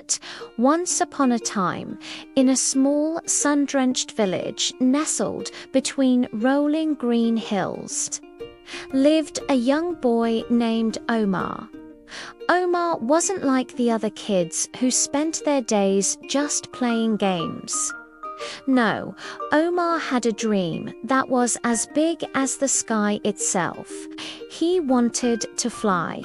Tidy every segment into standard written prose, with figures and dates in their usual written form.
that once upon a time, in a small sun-drenched village nestled between rolling green hills, lived a young boy named Omar. Omar wasn't like the other kids who spent their days just playing games. No, Omar had a dream that was as big as the sky itself. He wanted to fly,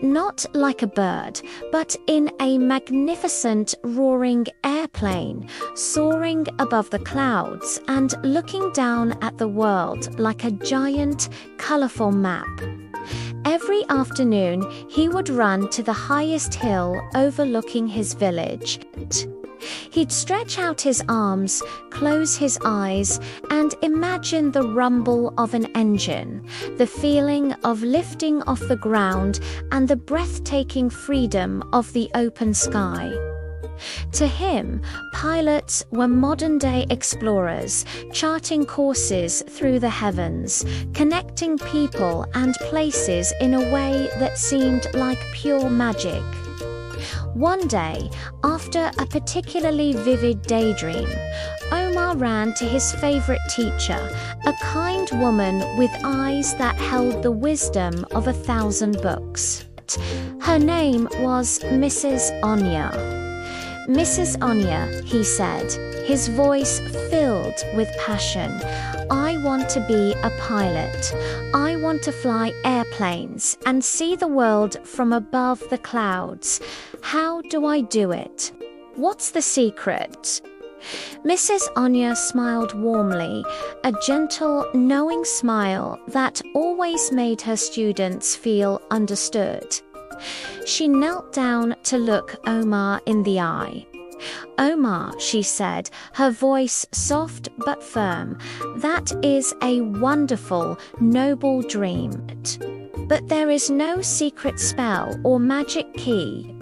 not like a bird, but in a magnificent roaring airplane, soaring above the clouds and looking down at the world like a giant, colorful map. Every afternoon, he would run to the highest hill overlooking his village. He'd stretch out his arms, close his eyes, and imagine the rumble of an engine, the feeling of lifting off the ground, and the breathtaking freedom of the open sky. To him, pilots were modern-day explorers, charting courses through the heavens, connecting people and places in a way that seemed like pure magic. One day, after a particularly vivid daydream, Omar ran to his favorite teacher, a kind woman with eyes that held the wisdom of 1,000 books. Her name was Mrs. Anya. "Mrs. Anya," he said, his voice filled with passion, "I want to be a pilot. I want to fly airplanes and see the world from above the clouds. How do I do it? What's the secret?" Mrs. Anya smiled warmly, a gentle, knowing smile that always made her students feel understood. She knelt down to look Omar in the eye. "Omar," she said, her voice soft but firm, "that is a wonderful, noble dream. But there is no secret spell or magic key.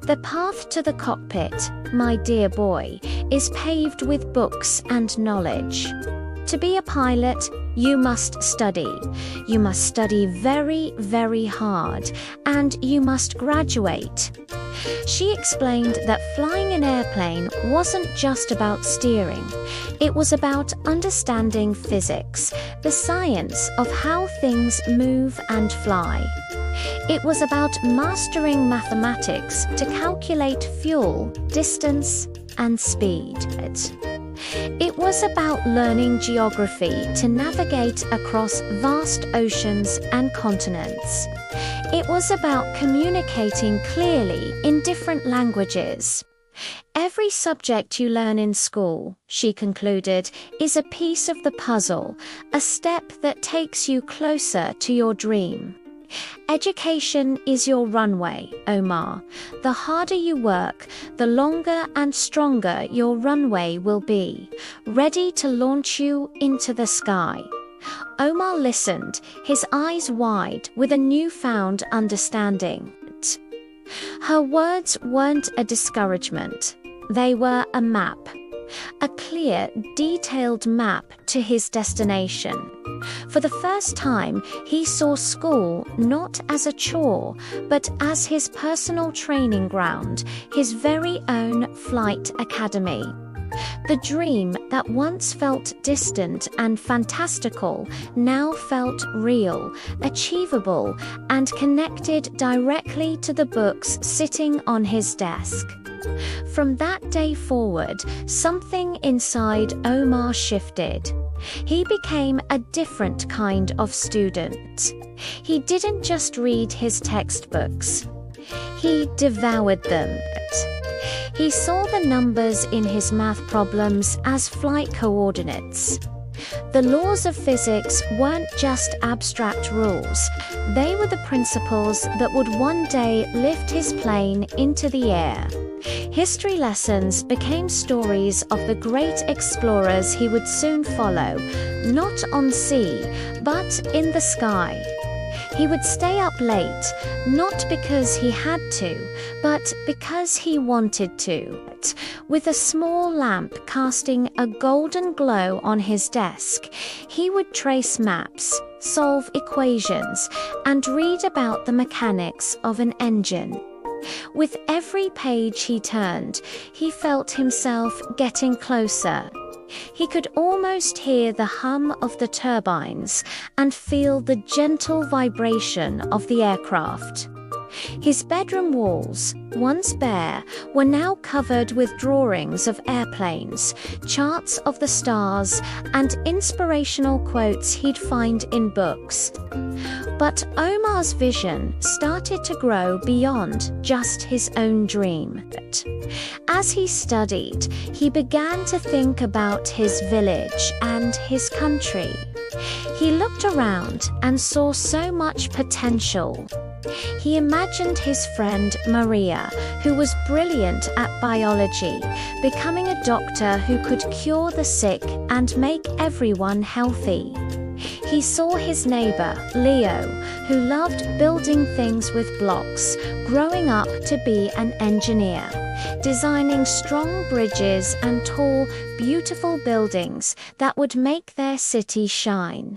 The path to the cockpit, my dear boy, is paved with books and knowledge. To be a pilot, you must study. You must study very, very hard, and you must graduate." She explained that flying an airplane wasn't just about steering. It was about understanding physics, the science of how things move and fly. It was about mastering mathematics to calculate fuel, distance, and speed. It was about learning geography to navigate across vast oceans and continents. It was about communicating clearly in different languages. "Every subject you learn in school," she concluded, "is a piece of the puzzle, a step that takes you closer to your dream. Education is your runway, Omar. The harder you work, the longer and stronger your runway will be, ready to launch you into the sky." Omar listened, his eyes wide with a newfound understanding. Her words weren't a discouragement. They were a map. A clear, detailed map to his destination. For the first time, he saw school not as a chore, but as his personal training ground, his very own flight academy. The dream that once felt distant and fantastical now felt real, achievable, and connected directly to the books sitting on his desk. From that day forward, something inside Omar shifted. He became a different kind of student. He didn't just read his textbooks. He devoured them. He saw the numbers in his math problems as flight coordinates. The laws of physics weren't just abstract rules. They were the principles that would one day lift his plane into the air. History lessons became stories of the great explorers he would soon follow, not on sea, but in the sky. He would stay up late, not because he had to, but because he wanted to. With a small lamp casting a golden glow on his desk, he would trace maps, solve equations, and read about the mechanics of an engine. With every page he turned, he felt himself getting closer. He could almost hear the hum of the turbines and feel the gentle vibration of the aircraft. His bedroom walls, once bare, were now covered with drawings of airplanes, charts of the stars, and inspirational quotes he'd find in books. But Omar's vision started to grow beyond just his own dream. As he studied, he began to think about his village and his country. He looked around and saw so much potential. He imagined his friend Maria, who was brilliant at biology, becoming a doctor who could cure the sick and make everyone healthy. He saw his neighbor, Leo, who loved building things with blocks, growing up to be an engineer, designing strong bridges and tall, beautiful buildings that would make their city shine.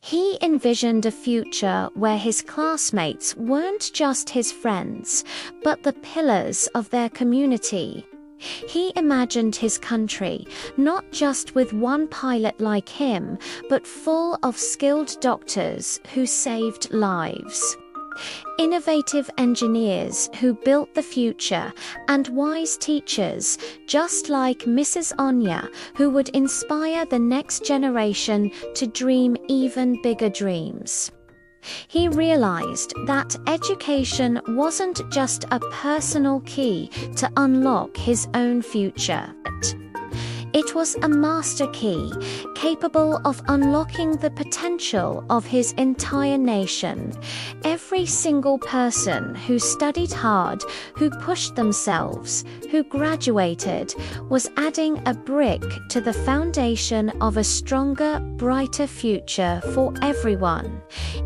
He envisioned a future where his classmates weren't just his friends, but the pillars of their community. He imagined his country not just with one pilot like him, but full of skilled doctors who saved lives. Innovative engineers who built the future, and wise teachers, just like Mrs. Anya, who would inspire the next generation to dream even bigger dreams. He realized that education wasn't just a personal key to unlock his own future. It was a master key, capable of unlocking the potential of his entire nation. Every single person who studied hard, who pushed themselves, who graduated, was adding a brick to the foundation of a stronger, brighter future for everyone.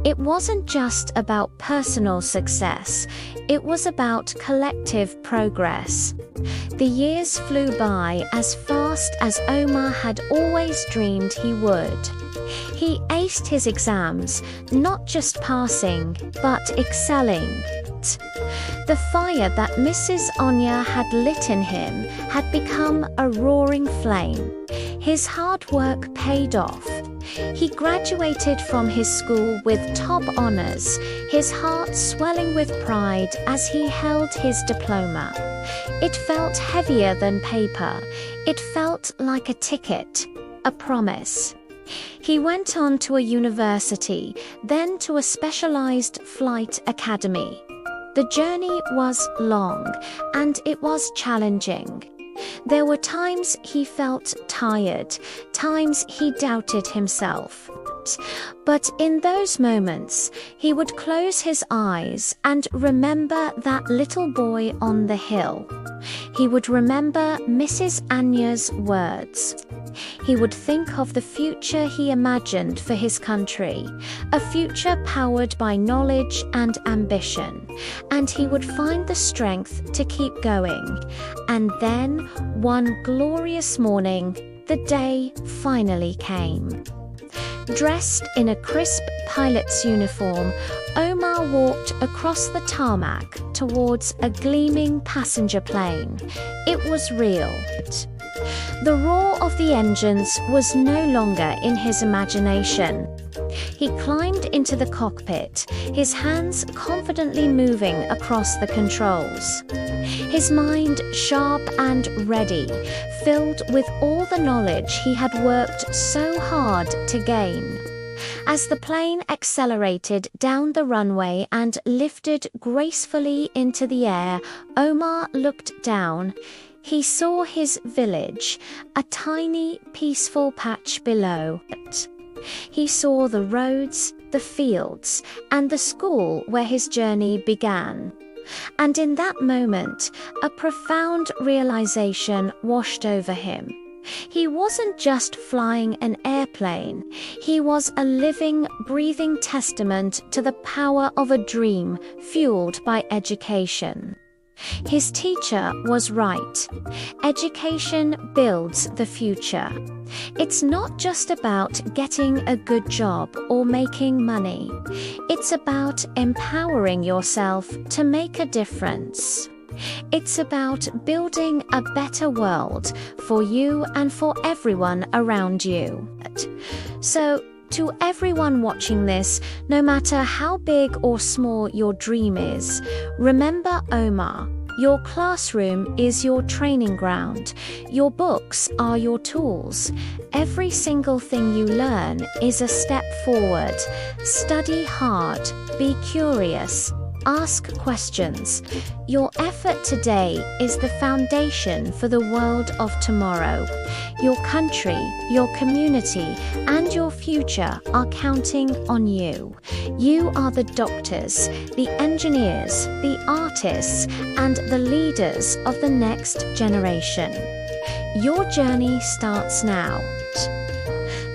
It wasn't just about personal success, it was about collective progress. The years flew by as fast as Omar had always dreamed he would. He aced his exams, not just passing, but excelling. The fire that Mrs. Anya had lit in him had become a roaring flame. His hard work paid off. He graduated from his school with top honors, his heart swelling with pride as he held his diploma. It felt heavier than paper. It felt like a ticket, a promise. He went on to a university, then to a specialized flight academy. The journey was long, and it was challenging. There were times he felt tired, times he doubted himself. But in those moments, he would close his eyes and remember that little boy on the hill. He would remember Mrs. Anya's words. He would think of the future he imagined for his country, a future powered by knowledge and ambition, and he would find the strength to keep going. And then, one glorious morning, the day finally came. Dressed in a crisp pilot's uniform, Omar walked across the tarmac towards a gleaming passenger plane. It was real. The roar of the engines was no longer in his imagination. He climbed into the cockpit, his hands confidently moving across the controls. His mind sharp and ready, filled with all the knowledge he had worked so hard to gain. As the plane accelerated down the runway and lifted gracefully into the air, Omar looked down. He saw his village, a tiny, peaceful patch below it. He saw the roads, the fields, and the school where his journey began. And in that moment, a profound realization washed over him. He wasn't just flying an airplane. He was a living, breathing testament to the power of a dream fueled by education. His teacher was right. Education builds the future. It's not just about getting a good job or making money. It's about empowering yourself to make a difference. It's about building a better world for you and for everyone around you. So, to everyone watching this, no matter how big or small your dream is, remember Omar. Your classroom is your training ground. Your books are your tools. Every single thing you learn is a step forward. Study hard. Be curious. Ask questions. Your effort today is the foundation for the world of tomorrow. Your country, your community, and your future are counting on you. You are the doctors, the engineers, the artists, and the leaders of the next generation. Your journey starts now.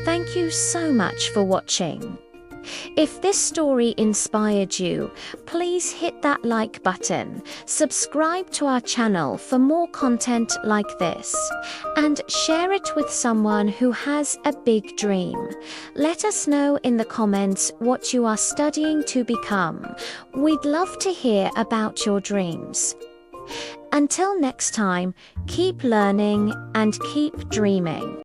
Thank you so much for watching. If this story inspired you, please hit that like button, subscribe to our channel for more content like this, and share it with someone who has a big dream. Let us know in the comments what you are studying to become. We'd love to hear about your dreams. Until next time, keep learning and keep dreaming.